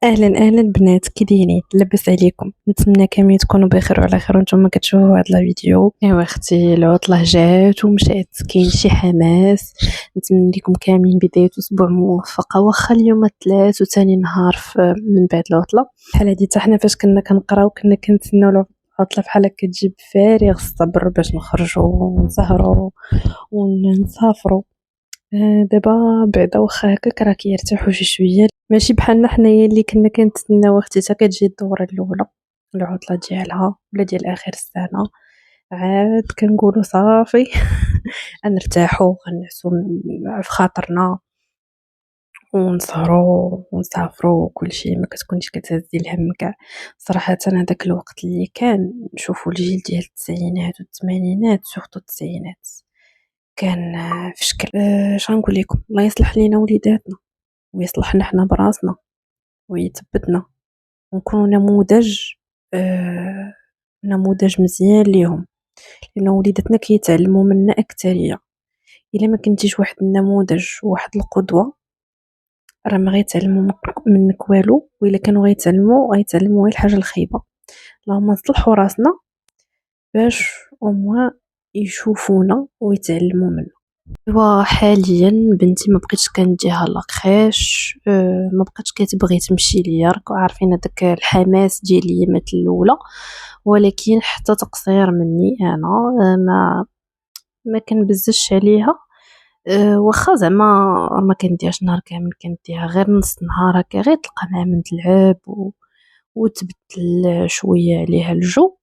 اهلا اهلا البنات، كي دايرين؟ لاباس عليكم؟ نتمنى كاملين تكونوا بخير وعلى خير وانتم كتشوفوا هذا الفيديو. ايوا اختي، العطله جات ومشات، كاين شي حماس. نتمنى لكم كاملين بدايه اسبوع موفقه، واخا اليوم الثلاث وثاني نهار من بعد العطله. بحال هادي حتى حنا فاش كنا كنقراو كنا كنتسناو العطله بحال هكا تجيب فارغ الصبر باش نخرجوا ونسهروا ونسافروا. دابا بعدا واخا هكاك راه كيرتاحوا شي شويه، ماشي بحالنا حنايا اللي كنا كنتسناو اختي حتى كتجي الدوره الاولى، العطله ديالها ولا ديال اخر السنه، عاد كنقولوا صافي غنرتاحوا غنعسوا في خاطرنا ونسهروا ونسافروا وكلشي، ما كتكونش كتهزي الهم كاع. صراحه هذاك الوقت اللي كان نشوفوا الجيل ديال التسعينات والثمانينات سورتو التسعينات كان في شكل. غنقول لكم، الله يصلح لينا وليداتنا ويصلحنا حنا براسنا ويثبتنا ونكونوا نموذج، آه نموذج مزيان ليهم، لأن وليداتنا كيتعلموا منا أكترية. إلا ما كنتيش واحد النموذج وواحد القدوة راه ما غيتعلموا منك والو، وإلا كانوا غيتعلموا غير الحاجة الخايبة. اللهم نصلحوا راسنا باش أموا يشوفونا ويتعلموا منا. وحاليا بنتي ما بقيتش كنديها لاكريش، ما بقيتش كتبغي تمشي ليا، راكم عارفين هذاك الحماس ديال الايامات الاولى، ولكن حتى تقصير مني انا، ما كنبزش عليها. واخا زعما ما كنديهاش نهار كامل، كنديها غير نص نهار هكا، غير تلقى مع من تلعب وتبدل شويه عليها الجو،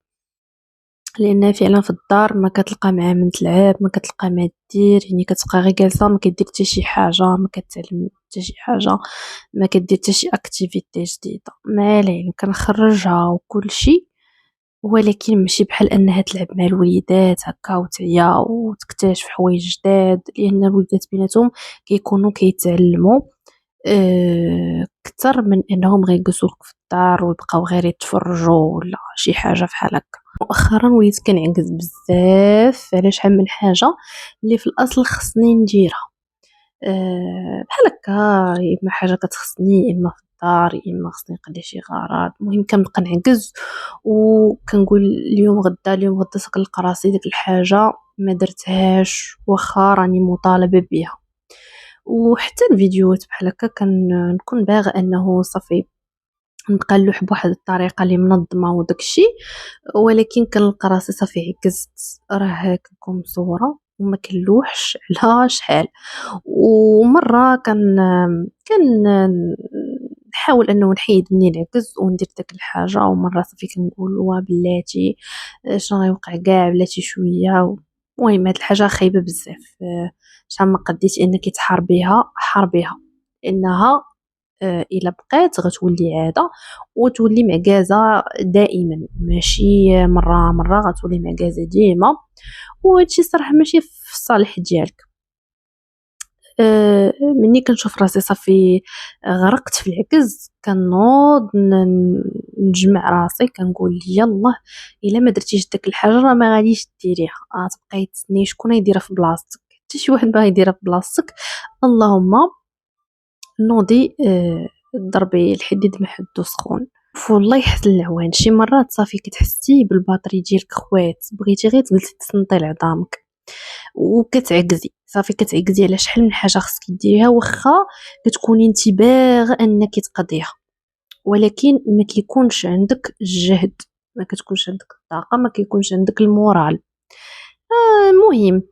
لان فعلا في الدار ما كتلقى مع من تلعب، ما كتلقى ما دير، يعني كتبقى غير جالسه ما كدير حتى شي حاجه، ما كتعلم حتى شي حاجه، ما كدير حتى شي اكتيفيتي جديده. مع العلم كنخرجها وكل شيء، ولكن ماشي بحال انها تلعب مع الوليدات هكا وتعيا وتكتشف حوايج جداد، لان الوليدات بيناتهم كيكونوا كيتعلموا اكثر من انهم غيجلسوا لك في الدار ويبقاو غير يتفرجوا ولا شي حاجه بحال هكا. مؤخرا وليت كنعجز بزاف على شحال من حاجه اللي في الاصل خصني نديرها، بحال هكا، يا اما حاجه كتخصني، اما في الدار، يا اما خصني نقضي شي غرض. المهم كنبقى نعجز وكنقول اليوم غدا اليوم غدا، كنلقى راسي ديك الحاجه ما درتهاش واخا راني مطالبه بها. وحتى الفيديوهات بحال هكا كنكون باغا انه صافي نبقى نلوح بواحد الطريقه اللي منظمه وداكشي، ولكن كنلقى راسي صافي عكزت، راه كنكون مصوره وما كنلوحش على شحال. ومره كان نحاول انه نحيد مني العكز وندير داك الحاجه، ومره صافي كنقول وا بلاتي شنو غيوقع كاع بلاتي شويه. المهم هاد الحاجه خايبه بزاف، شحال ما قديتي انك تحاربيها حاربيها، انها الا بقات غتولي عاده وتولي معكازه دائما، ماشي مره مره، غتولي معكازه ديما. وهادشي صراحه ماشي في الصالح ديالك. مني كنشوف راسي صافي غرقت في العكز، كنوض نجمع راسي، كنقول يلا الا ما درتيش داك الحاجه راه ما غاديش ديريها، تبقاي تسني شكون يديرها في بلاصتك، حتى شي واحد ما غيديرها في بلاصتك. اللهم نوضي، ضربي الحديد ما حدو سخون. والله يحسن العوان، شي مرات صافي كتحسي بالباطري ديالك خوات، بغيتي غير تجلسي تصنتي لعظامك وكتعكزي، صافي كتعكزي على شحال من حاجه خصك ديريها، واخا كتكوني انت باغا انك تقضيها، ولكن ما كيكونش عندك الجهد، ما كتكونش عندك الطاقه، ما كيكونش عندك المورال. المهم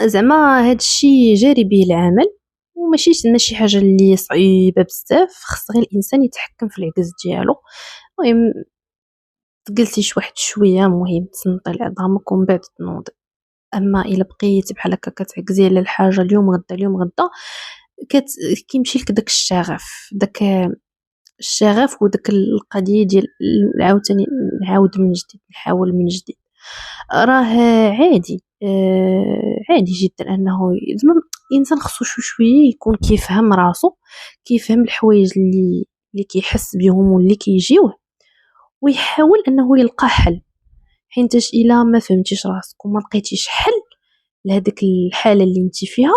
زعما هادشي جاري به العمل، وماشي شي حاجه اللي صعيبه بزاف، خص غير الانسان يتحكم في العجز ديالو. المهم تجلسي واحد شويه، المهم تصنطي لعظامك ومن بعد تنوضي. اما الا بقيتي بحال هكا كتعكزي على الحاجه اليوم غدا اليوم غدا، كيمشي لك داك الشغف، داك الشغف وداك القضيه ديال عاوتاني نعاود من جديد، نحاول من جديد. راه عادي، عادي جدا انه زعما الانسان خصو شويه يكون كيفهم راسو، كيفهم الحوايج اللي كيحس بهم واللي كيجيوه، ويحاول انه يلقى حل. حينتاش الا ما فهمتيش راسك وما لقيتيش حل لهديك الحاله اللي انت فيها،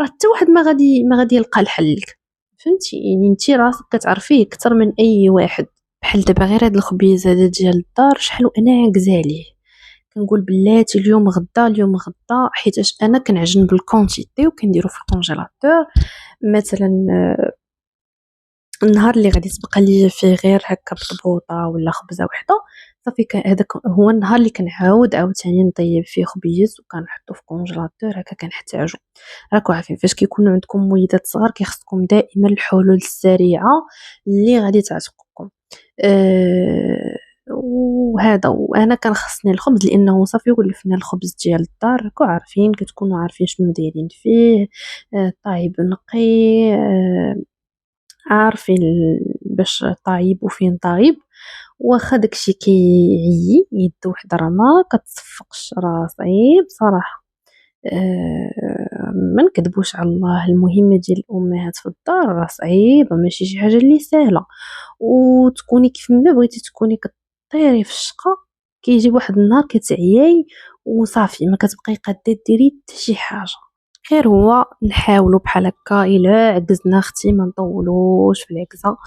راه حتى واحد ما غادي يلقى الحل لك. فهمتي يعني انت راسك كتعرفيه اكثر من اي واحد. بحال دابا غير هاد الخبيز هذا ديال الدار شحال وانا عاكزه عليه، كنقول بلاتي اليوم غدا اليوم غدا، حيتاش انا كنعجن بالكونتيتي وكنديرو في الكونجيلاتور. مثلا النهار اللي غادي تبقى ليا فيه غير هكا بطبوطه ولا خبزه وحده، صافي هذاك هو النهار اللي كنعاود عاوتاني نطيب فيه خبيز وكنحطو في الكونجيلاتور هكا كنحتاجو. راكو عارفين فاش كيكونوا عندكم وليدات صغار كيخصكم دائما الحلول السريعه اللي غادي تعتقكم. وهذا وانا كنخصني الخبز لانه صافي ولفنا الخبز ديال الدار، راكو عارفين كتكونوا عارفين شنو دايرين فيه، طايب نقي، عارفين باش طايب وفين طايب. واخا داكشي كيعيي يد وحده راه ما كتصفقش راه صعيب صراحه. ما نكذبوش على الله، المهمه ديال الامهات في الدار راه صعيبه، ماشي شي حاجه اللي سهله. وتكوني كيف ما بغيتي تكوني كطيري في الشقه، كيجي واحد النهار كتعياي وصافي ما كتبقاي قادة ديري حتى شي حاجه. غير هو نحاولوا بحال هكا، الا عجزنا اختي ما نطولوش في العكزه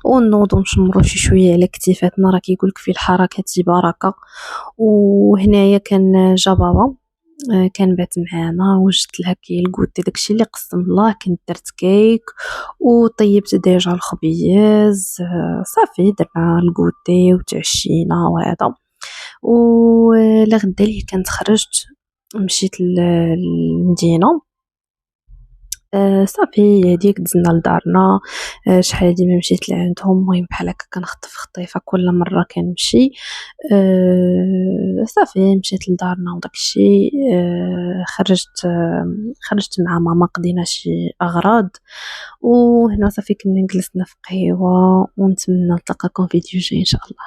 ونوضوا نشمروا شي شويه على كتيفاتنا، راه كيقولك في الحركه بركه. وهنايا كان جا بابا، كان بات معانا وجدت لها كي الكوتي داكشي اللي قسم الله، كنت درت كيك وطيبت ديجا الخبيز، صافي درنا الكوتي وتعشينا وهذا. ولا غدا اللي كنت خرجت مشيت للمدينه، صافي هاديك دزنا لدارنا. شحال هادي ما مشيت لعندهم، المهم بحال هكا كنخطف خطيفه كل مره كنمشي. صافي مشيت لدارنا وداكشي. خرجت مع ماما قضينا شي اغراض، وهنا صافي كنا جلسنا في قهوه، ونتمنى نلتقاكم فيديو جاي ان شاء الله.